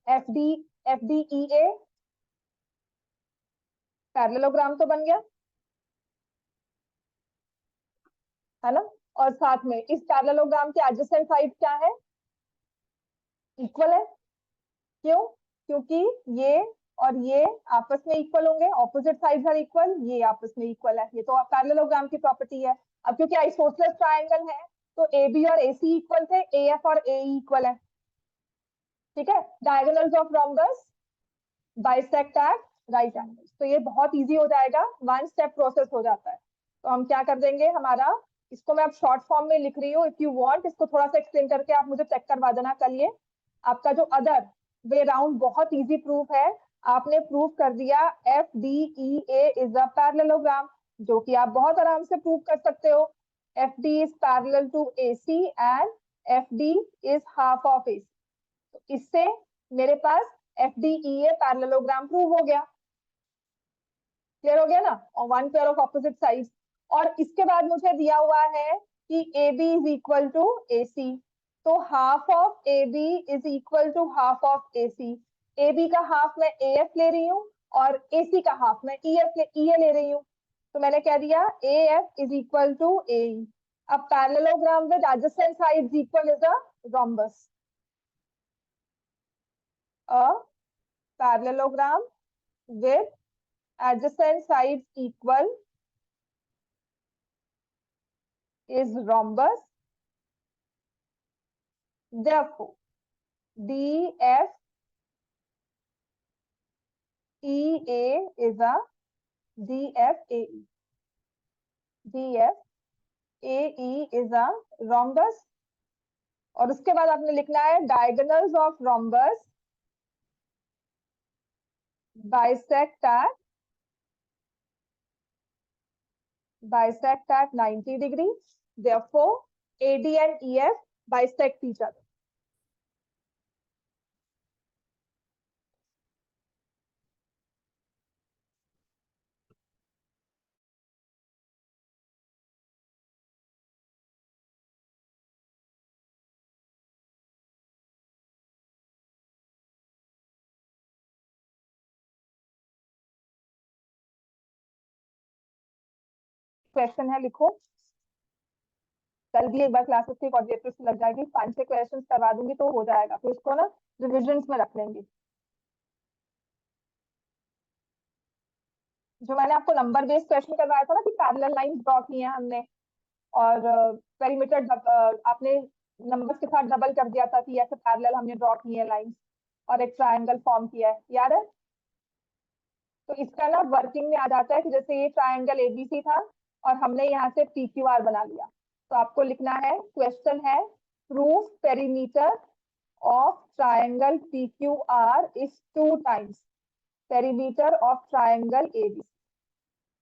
F D E A parallelogram तो बन गया, है ना, और साथ में इस पैरेललोग्राम के एडजेसेंट साइड क्या है? इक्वल है। क्यों? क्योंकि ये और ये आपस में इक्वल होंगे, ऑपोजिट साइड्स आर इक्वल, ये आपस में इक्वल है, ये तो पैरेललोग्राम की प्रॉपर्टी है। अब क्योंकि आइसोसेलेस ट्रायंगल है, तो ए बी और ए सी इक्वल थे, ए एफ और ए इक्वल है। ठीक है, diagonals of rhombus bisect at right angles, तो ये बहुत इजी हो जाएगा, वन स्टेप प्रोसेस हो जाता है। तो हम क्या कर देंगे, हमारा इसको मैं अब शॉर्ट फॉर्म में लिख रही हूँ, इफ यू वांट इसको थोड़ा सा एक्सप्लेन करके आप मुझे चेक करवा देना कल। ये आपका जो अदर वे राउंड बहुत इजी प्रूफ है, आपने प्रूफ कर दिया F D E A is a parallelogram, जो कि आप बहुत आराम से प्रूव कर सकते हो। F D is parallel to A C and F D is half of A C, तो इससे मेरे पास F D E A parallelogram prove हो गया। क्लियर हो गया ना, और one pair of opposite sides. और इसके बाद मुझे दिया हुआ है कि A B is equal to A C, तो half of A B is equal to half of A C. A B का हाफ मैं ए एफ ले रही हूँ और ए सी का हाफ मैं ई एफ ई ए ले रही हूँ, तो मैंने कह दिया A F is equal to A E. अब parallelogram with adjacent sides equal is a rhombus, a parallelogram with adjacent sides equal is rhombus, therefore DFEA is a DFAE, DFAE is a rhombus और उसके बाद आपने लिखना है diagonals of rhombus bisect at 90 degree. Therefore, AD and EF bisect each other. Question है, लिखो। कल भी एक बार क्लासेस की कोऑर्डिनेटर से लग जाएगी, 5-6 क्वेश्चन करवा दूंगी तो हो जाएगा, फिर उसको ना रिविजन में रख लेंगे। जो मैंने आपको नंबर बेस्ड क्वेश्चन करवाया था ना कि पैरेलल लाइंस ड्रॉ की है हमने, और पेरीमीटर आपने नंबर्स के साथ डबल कर दिया था कि ऐसे पैरेलल हमने ड्रॉ की है लाइंस, और एक ट्रायंगल फॉर्म किया है, याद है? तो इसका ना वर्किंग में आ जाता है कि जैसे ये ट्रायंगल एबीसी था और हमने यहाँ से पी क्यू आर बना लिया, तो आपको लिखना है, क्वेश्चन है, proof perimeter of triangle P Q R is 2 times perimeter of triangle ABC.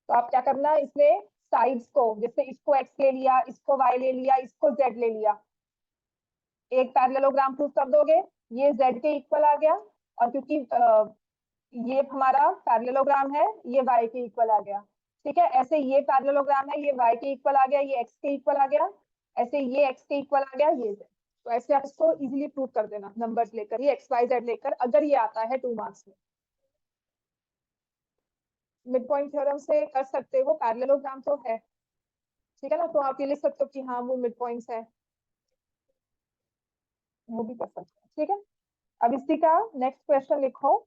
तो आप क्या करना, इसमें साइड्स को, जैसे इसको एक्स ले लिया, इसको वाई ले लिया, इसको जेड ले लिया, एक पैरेललोग्राम प्रूफ कर दोगे, ये जेड के इक्वल आ गया, और क्योंकि ये हमारा पैरेललोग्राम है, ये y के इक्वल आ गया। ठीक है, ऐसे ये पैरेललोग्राम है, ये y के इक्वल आ गया, ये x के इक्वल आ गया, ऐसे ये x के इक्वल आ गया, ये z। तो ऐसे आप इसको इजीली प्रूव कर देना नंबर्स लेकर, ये x y z लेकर, अगर ये आता है 2 मार्क्स में। मिड पॉइंट थ्योरम से कर सकते हो, पैरेललोग्राम तो है, ठीक है ना, तो आप ये लिख सकते हो कि हाँ वो मिड पॉइंट्स है, वो भी कर सकते हैं। ठीक है, अब इसी का नेक्स्ट क्वेश्चन लिखो।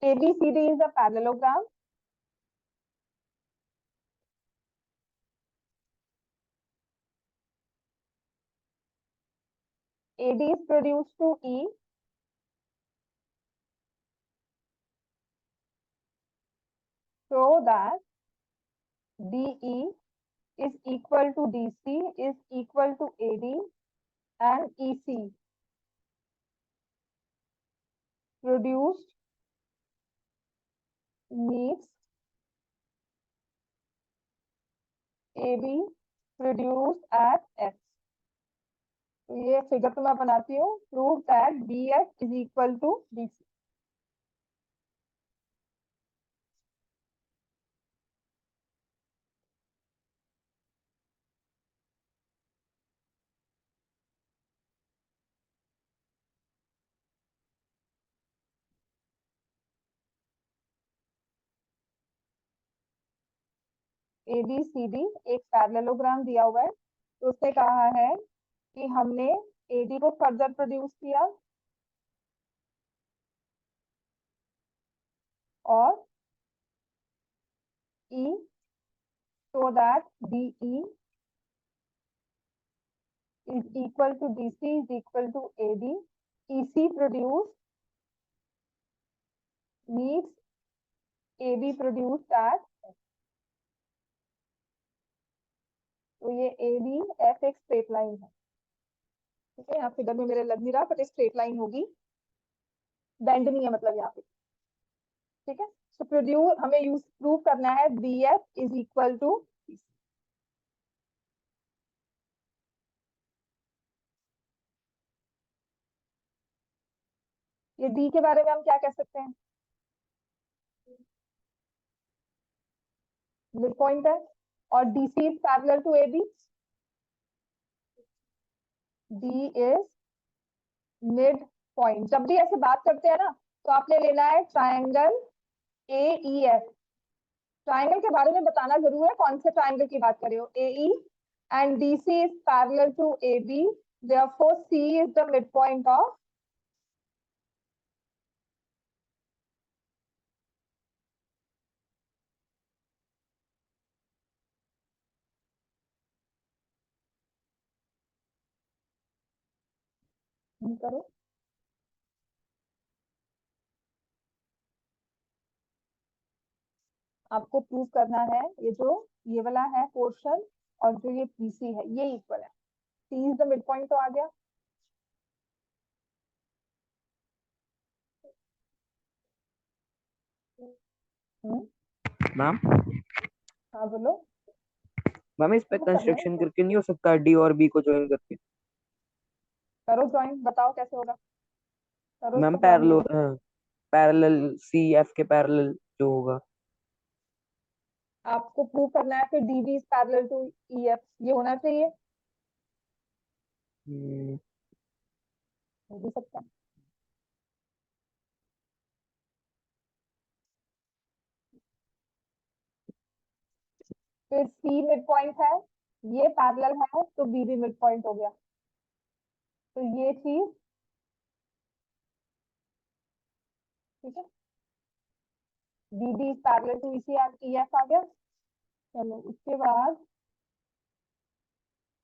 ABCD is a parallelogram. AD is produced to E so that DE is equal to DC is equal to AD, and EC produced meets AB produced at F. तो ये फिगर तो मैं बनाती हूँ, prove that BF is equal to DC. ABCD एक पैरेललोग्राम दिया हुआ है, तो उसने कहा है कि हमने AD को फर्दर प्रोड्यूस किया और E so that DE is equal to DC is equal to AD. EC produced meets AB produced at F. तो ये AB F एक स्ट्रेट लाइन है, ठीक है, यहाँ फिगर में मेरे लग नहीं रहा, बट स्ट्रेट लाइन होगी, बेंड नहीं है मतलब यहाँ पे। ठीक है, तो प्रोड्यूस हमें यूज प्रूव करना है BF इज इक्वल टू, ये D के बारे में हम क्या कह सकते हैं, मिड पॉइंट है, और DC is parallel to AB, D is mid point. जब भी ऐसे बात करते हैं ना, तो आपने लेना है ट्रायंगल AEF। ट्रायंगल के बारे में बताना जरूर है, कौन से ट्रायंगल की बात कर रहे हो, AE, and DC is parallel to AB, therefore C is the midpoint of करो, आपको प्रूव करना है ये जो ये वाला है पोर्शन, और जो ये BC है ये इक्वल है। C is the mid point तो आ गया। मैम हाँ बोलो। मैम इस पे वो करना है कंस्ट्रक्शन तो करके नहीं हो सकता, डी और बी को ज्वाइन करके? करो ज्वाइन, बताओ कैसे होगा, करो मैम इसको प्रॉब्लम। पैरेलल सी एफ के पैरेलल जो होगा। आपको प्रूव करना है फिर DB is parallel to EF, ये होना चाहिए, हम्म, हो भी सकता है। फिर C मिड पॉइंट है, ये पैरेलल है तो B भी मिड पॉइंट हो गया। तो ये चीज ठीक है, DB is parallel to EF आ गया। चलो उसके बाद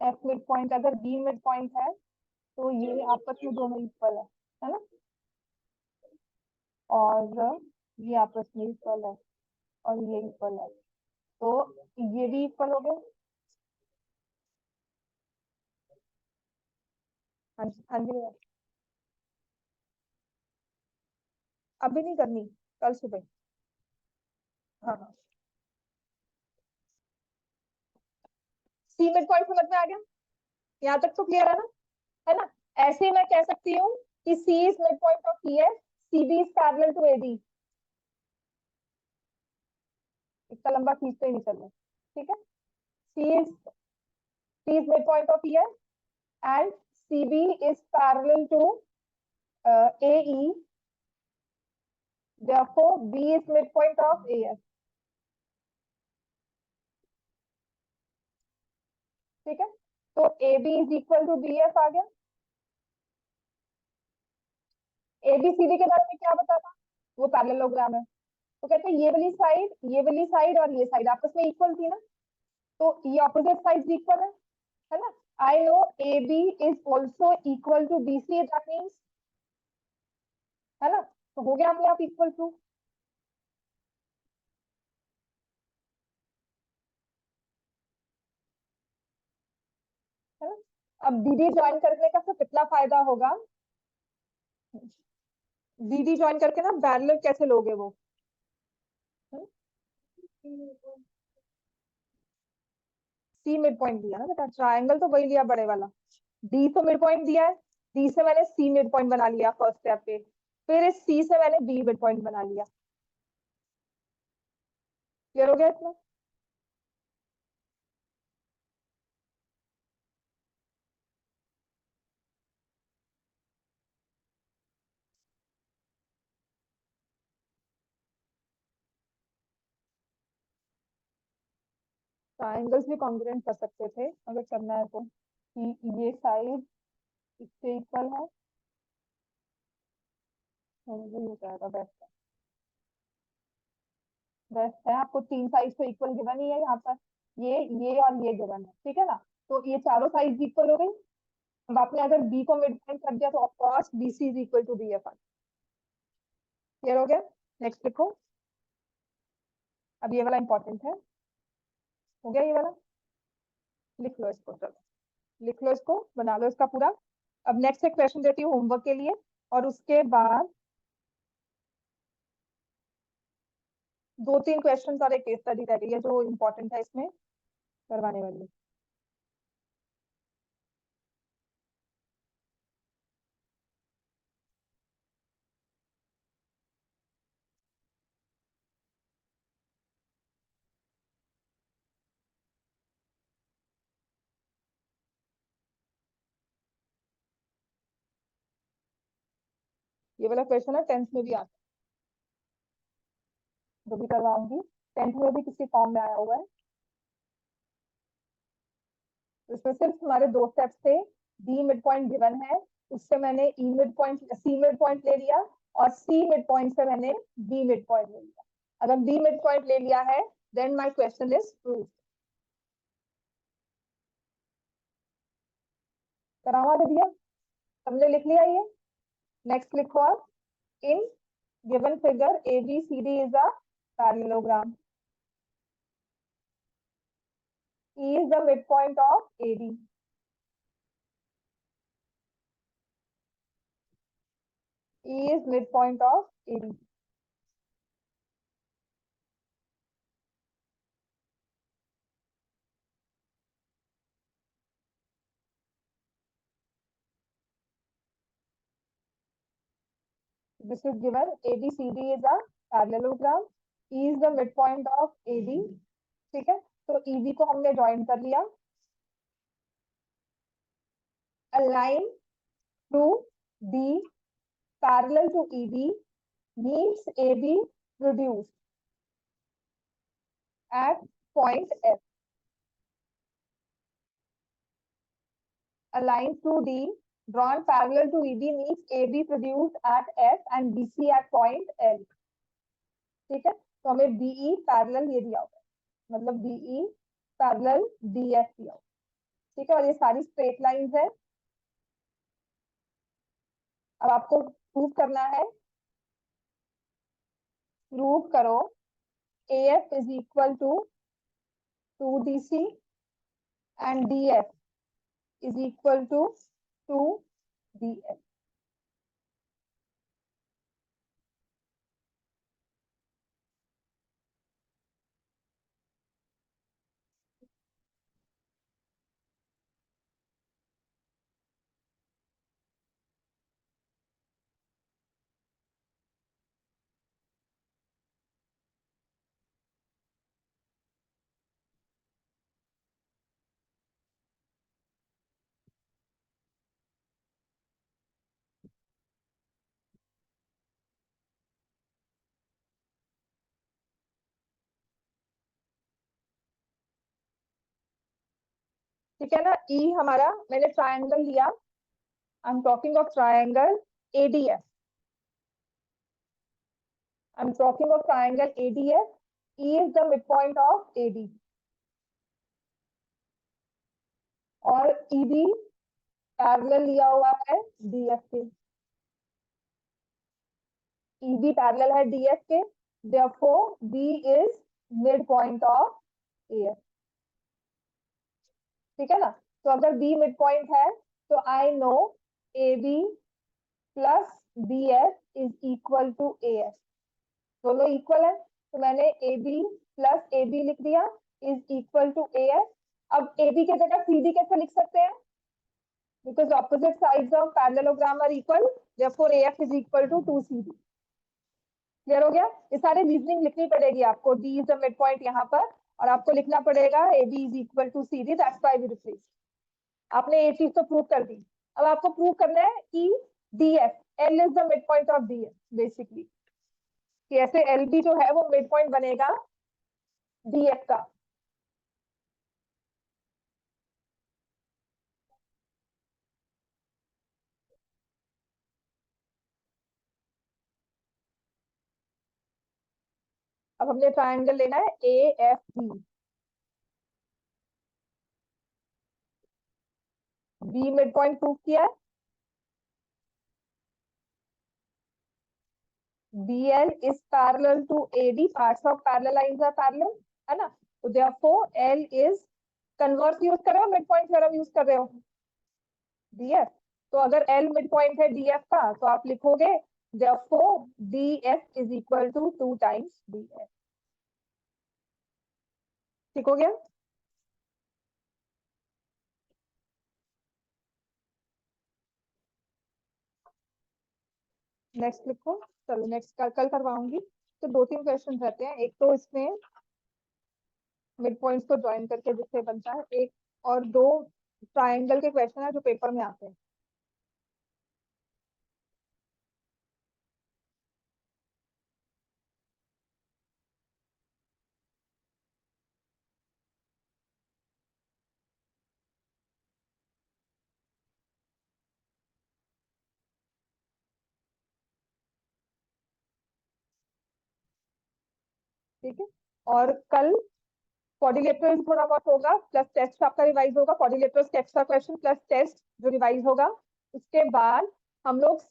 F मिड पॉइंट, अगर B मिड पॉइंट है तो ये आपस में दोनों इक्वल है ना, और ये आपस में इक्वल है और ये इक्वल है, तो ये भी इक्वल हो गए। हाँ जी हाँ जी भैया। अभी नहीं करनी, कल सुबह। हाँ हाँ। C मिड पॉइंट समझ में आ गया, यहाँ तक तो क्लियर है ना। ऐसे ही मैं कह सकती हूँ कि C is mid point of EF, CB is parallel to AD। इतना लंबा खींचते ही नहीं चलना, ठीक है। C is midpoint of EF and CB is parallel to AE. Therefore, B is midpoint of AF. ठीक है, तो AB is equal to BF आ गया। ABCD के बारे में क्या बताता, वो पैरेललोग्राम है, तो कहते हैं ये वाली साइड और ये साइड आपस में इक्वल थी ना, तो ये ऑपोजिट साइड इक्वल है ना। I know AB is also equal to BC, that means, है ना, तो हो गया अपने आप इक्वल टू, है ना। अब DD ज्वाइन करने का तो कितना फायदा होगा, DD ज्वाइन करके ना पैरेलल कैसे लोगे वो, C मिड पॉइंट दिया ना बेटा, ट्रायंगल तो वही लिया बड़े वाला, D तो मिड पॉइंट दिया है, D से मैंने C मिड पॉइंट बना लिया फर्स्ट स्टेप पे, फिर इस C से मैंने B मिड पॉइंट बना लिया। क्लियर हो गया इसमें। ट्रायंगल्स भी कॉन्ग्रुएंट कर सकते थे अगर करना है तो, कि ये साइड इससे इक्वल है, तो वही हो जाएगा, बेस्ट है। आपको तीन साइड तो इक्वल गिवन ही है यहाँ पर, ये और ये गिवन है, ठीक है ना, तो ये चारों साइड इक्वल हो गई। अब आपने अगर B को मिड पॉइंट कर दिया तो of course BC is equal to BF। Clear हो गया। नेक्स्ट लिखो, अब ये वाला इंपॉर्टेंट है, हो गया ये वाला, लिख लो इसको, चलो लिख लो इसको, बना लो इसका पूरा। अब नेक्स्ट एक क्वेश्चन देती हूँ होमवर्क के लिए, और उसके बाद दो तीन क्वेश्चन और एक केस स्टडी रह गई है जो इम्पोर्टेंट है इसमें करवाने वाली है। ये वाला क्वेश्चन है, 10th में भी आता है, जो भी करवाऊंगी 10th में भी किसी फॉर्म में आया हुआ है। तो इसमें सिर्फ हमारे दो स्टेप्स थे, D मिड पॉइंट गिवन है, उससे मैंने C मिड पॉइंट ले लिया, और C मिड पॉइंट से मैंने B मिड पॉइंट ले लिया। अगर B मिड पॉइंट ले लिया है then my question is prove. करावा दे दिया, हमने लिख लिया ये। नेक्स्ट लिखो आप, in given figure ABCD is a parallelogram. E is the midpoint of AD. E is midpoint of AD. This is given. ABCD is a parallelogram. E is the midpoint of AD. ठीक है, तो EB को हमने ज्वाइन कर लिया. A line through D parallel to EB meets AB produced at point F. A line through D drawn parallel to EB meets AB produced at F and BC at point L. ठीक है, तो हमें BE पैरेलल ये दिया होगा, मतलब BE पैरेलल DF दिया होगा. ठीक है, और ये सारी स्ट्रेट लाइंस है. अब आपको प्रूव करना है. प्रूव करो AF is equal to 2DC and DF is equal to 2DF. ठीक है ना. E हमारा, मैंने ट्रायंगल लिया. I am talking of triangle ADF. I'm talking of triangle ADF. E is the midpoint of AD. और EB पैरेलल लिया हुआ है DF के. EB पैरेलल है DF के. Therefore, B is midpoint of AF. ठीक है ना. तो अगर B midpoint है तो I know AB plus BF is equal to AF. दोनों इक्वल है, तो मैंने AB plus AB लिख दिया is equal to AF. अब AB के जगह CD कैसे लिख सकते हैं? Because opposite sides of parallelogram are equal, therefore AF is equal to 2CD. Clear हो गया. ये सारे रीजनिंग लिखनी पड़ेगी आपको. D is the midpoint यहाँ पर, और आपको लिखना पड़ेगा AB is equal to CD. That's why we replace. आपने ये चीज तो प्रूव कर दी. अब आपको प्रूव करना है कि DF, L is the midpoint of DF basically, कि ऐसे LB जो है वो मिड पॉइंट बनेगा DF का. अब हमने ट्रायंगल लेना है AFB. B mid point prove किया है. BL is parallel to AD. Parts of parallel lines are parallel, है ना. तो therefore L is converse use कर रहे हो, मिड पॉइंट थ्योरम यूज कर रहे हो, DF. तो अगर L मिड पॉइंट है DF का, तो आप लिखोगे therefore DF is equal to 2 times DF. ठीक हो गया. नेक्स्ट लिखो. चलो नेक्स्ट कल करवाऊंगी. तो 2-3 क्वेश्चन रहते हैं. एक तो इसमें मिड पॉइंट्स को ज्वाइन करके जिससे बनता है, एक और 2 ट्रायंगल के क्वेश्चन है जो पेपर में आते हैं. ठीक है. और कल क्वाड्रिलेटरल्स थोड़ा बहुत होगा, प्लस टेस्ट आपका रिवाइज होगा. क्वाड्रिलेटरल्स का एक्स्ट्रा क्वेश्चन प्लस टेस्ट जो रिवाइज होगा. उसके बाद हम लोग